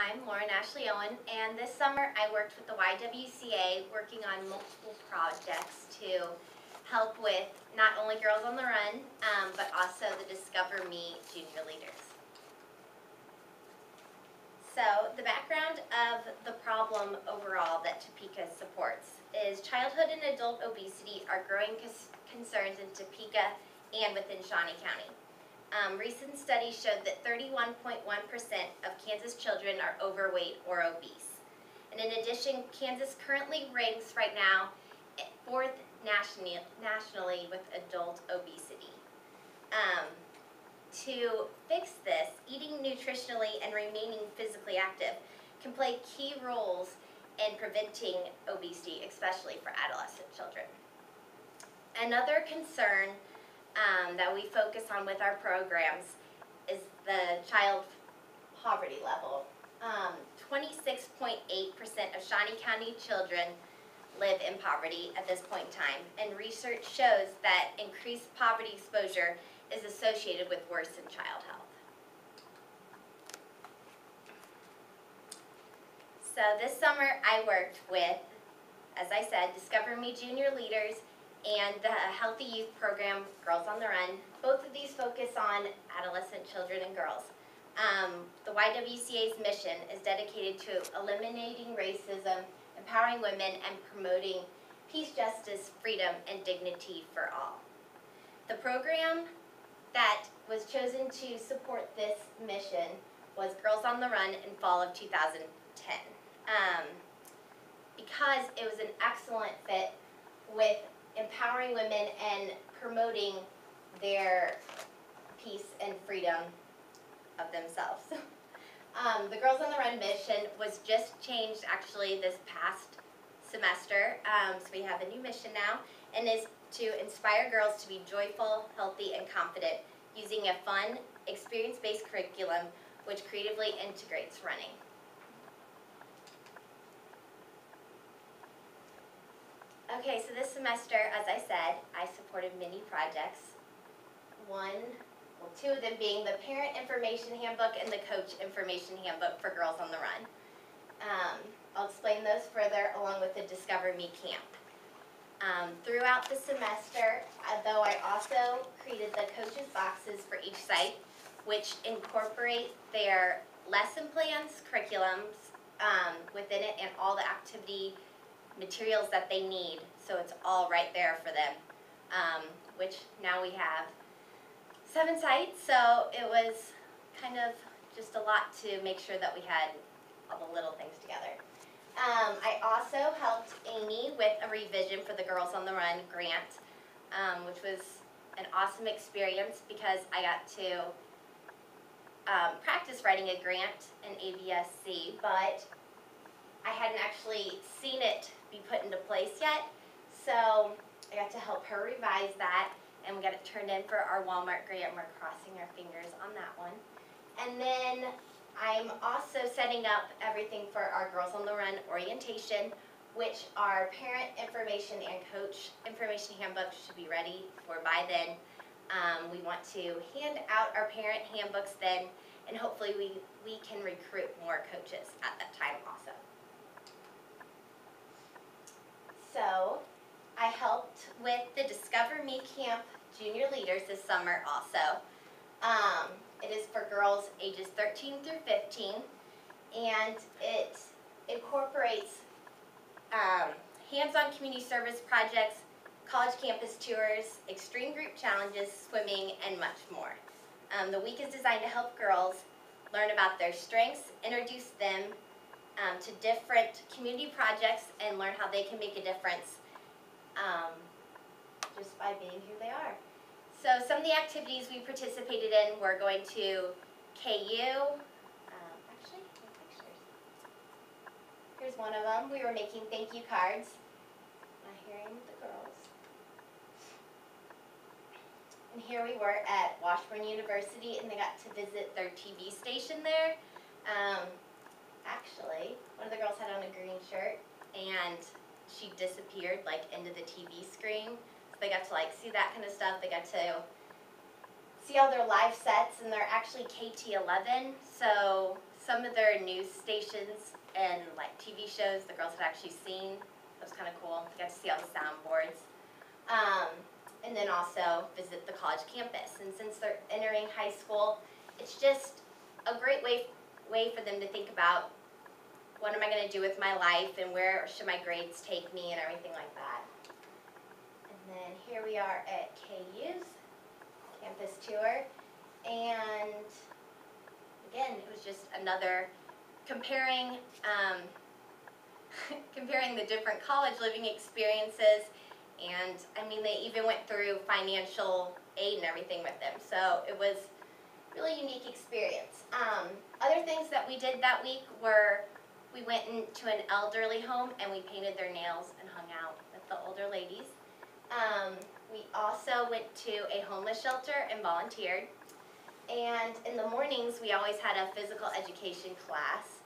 I'm Lauren Ashley Owen, and this summer I worked with the YWCA working on multiple projects to help with not only Girls on the Run, but also the Discover Me Junior Leaders. So the background of the problem overall that Topeka supports is childhood and adult obesity are growing concerns in Topeka and within Shawnee County. Recent studies showed that 31.1% of Kansas children are overweight or obese. And in addition, Kansas currently ranks right now 4th nationally with adult obesity. To fix this, eating nutritionally and remaining physically active can play key roles in preventing obesity, especially for adolescent children. Another concern that we focus on with our programs is the child poverty level. 26.8% of Shawnee County children live in poverty at this point in time, and research shows that increased poverty exposure is associated with worsened child health. So this summer I worked with, as I said, Discover Me Junior Leaders and the Healthy Youth Program, Girls on the Run. Both of these focus on adolescent children and girls. The YWCA's mission is dedicated to eliminating racism, empowering women, and promoting peace, justice, freedom, and dignity for all. The program that was chosen to support this mission was Girls on the Run in fall of 2010. Because it was an excellent fit with empowering women and promoting their peace and freedom of themselves. The Girls on the Run mission was just changed actually this past semester, so we have a new mission now, and is to inspire girls to be joyful, healthy, and confident using a fun, experience-based curriculum which creatively integrates running. Okay, so this semester, as I said, I supported many projects. Two of them being the Parent Information Handbook and the Coach Information Handbook for Girls on the Run. I'll explain those further along with the Discover Me camp. Throughout the semester, though, I also created the coaches boxes for each site, which incorporate their lesson plans, curriculums within it, and all the activity materials that they need, so it's all right there for them, which now we have 7 sites, so it was kind of just a lot to make sure that we had all the little things together. I also helped Amy with a revision for the Girls on the Run grant, which was an awesome experience because I got to practice writing a grant in ABSC, but I hadn't actually seen it be put into place yet, so I got to help her revise that, and we got it turned in for our Walmart grant, and we're crossing our fingers on that one. And then I'm also setting up everything for our Girls on the Run orientation, which our Parent Information and Coach Information Handbooks should be ready for by then. We want to hand out our parent handbooks then, and hopefully we can recruit more coaches at that time also. So I helped with the Discover Me Camp Junior Leaders this summer also. It is for girls ages 13 through 15, and it incorporates hands-on community service projects, college campus tours, extreme group challenges, swimming, and much more. The week is designed to help girls learn about their strengths, introduce them to different community projects, and learn how they can make a difference just by being who they are. So some of the activities we participated in were going to KU. Actually, my pictures. Here's one of them. We were making thank you cards. Am I hearing the girls? And here we were at Washburn University, and they got to visit their TV station there. Actually, one of the girls had on a green shirt, and she disappeared like into the TV screen. So they got to like see that kind of stuff. They got to see all their live sets, and they're actually KT11, so some of their news stations and like TV shows the girls had actually seen. That was kind of cool. You got to see all the soundboards. And then also visit the college campus. And since they're entering high school, it's just a great way for them to think about what am I going to do with my life and where should my grades take me and everything like that. And then here we are at KU's campus tour. And again, it was just another comparing comparing the different college living experiences. And I mean, they even went through financial aid and everything with them. So it was a really unique experience. Other things that we did that week were we went into an elderly home and we painted their nails and hung out with the older ladies. We also went to a homeless shelter and volunteered. And in the mornings, we always had a physical education class.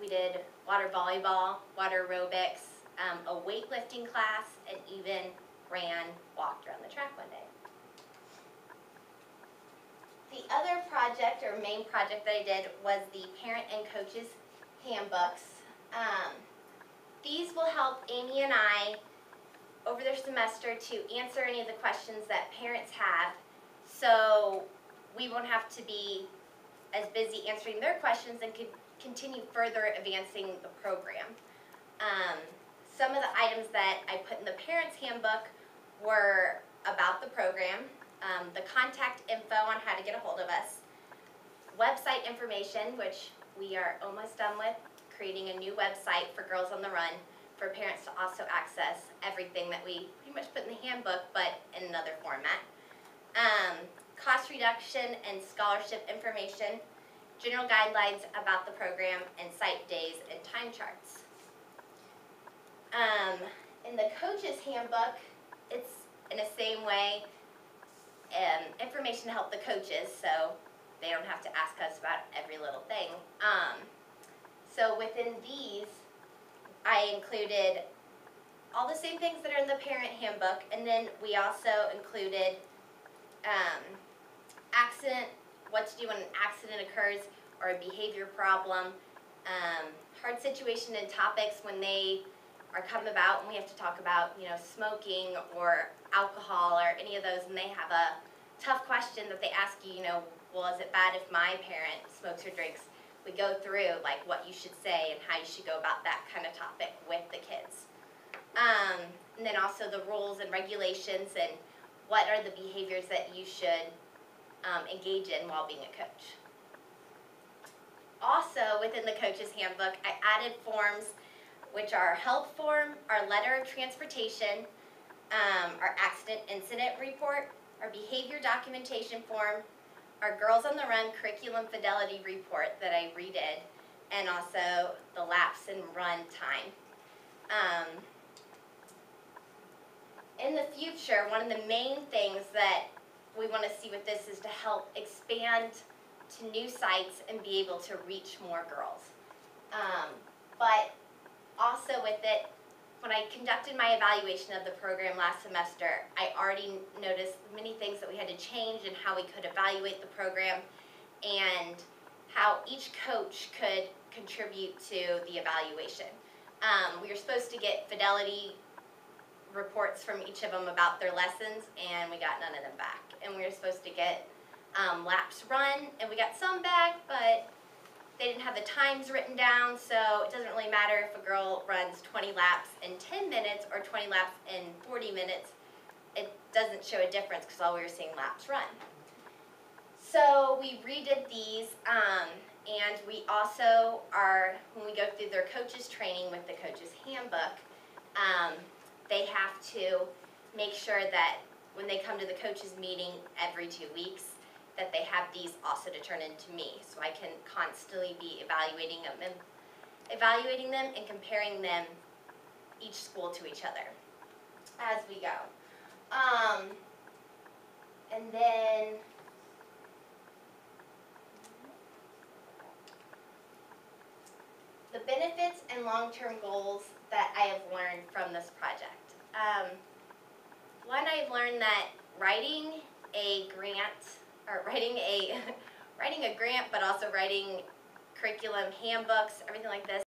We did water volleyball, water aerobics, a weightlifting class, and even walked around the track one day. The other project, or main project that I did, was the parent and coaches handbooks. These will help Amy and I over their semester to answer any of the questions that parents have, so we won't have to be as busy answering their questions and could continue further advancing the program. Some of the items that I put in the parents' handbook were about the program, the contact info on how to get a hold of us, website information, which we are almost done with, creating a new website for Girls on the Run for parents to also access everything that we pretty much put in the handbook, but in another format. Cost reduction and scholarship information, general guidelines about the program, and site days and time charts. In the coach's handbook, it's in the same way, information to help the coaches, so they don't have to ask us about every little thing. So within these, I included all the same things that are in the parent handbook, and then we also included what to do when an accident occurs or a behavior problem, hard situation and topics when they are come about and we have to talk about, smoking or alcohol or any of those, and they have a tough question that they ask you, well, is it bad if my parent smokes or drinks? We go through like what you should say and how you should go about that kind of topic with the kids. And then also the rules and regulations and what are the behaviors that you should engage in while being a coach. Also, within the coach's handbook, I added forms which are help form, our letter of transportation, our accident incident report, our behavior documentation form, our Girls on the Run curriculum fidelity report that I redid, and also the lapse and run time. In the future, one of the main things that we want to see with this is to help expand to new sites and be able to reach more girls. But also with it, when I conducted my evaluation of the program last semester, I already noticed many things that we had to change and how we could evaluate the program and how each coach could contribute to the evaluation. We were supposed to get fidelity reports from each of them about their lessons, and we got none of them back. And we were supposed to get laps run, and we got some back, but they didn't have the times written down, so it doesn't really matter if a girl runs 20 laps in 10 minutes or 20 laps in 40 minutes. It doesn't show a difference because all we were seeing laps run. So we redid these, and we also when we go through their coaches training with the coaches handbook, they have to make sure that when they come to the coaches meeting every 2 weeks, that they have these also to turn into me, so I can constantly be evaluating them and comparing them, each school to each other, as we go. And then the benefits and long-term goals that I have learned from this project. One, I've learned that writing a grant, or writing a grant, but also writing curriculum handbooks, everything like this.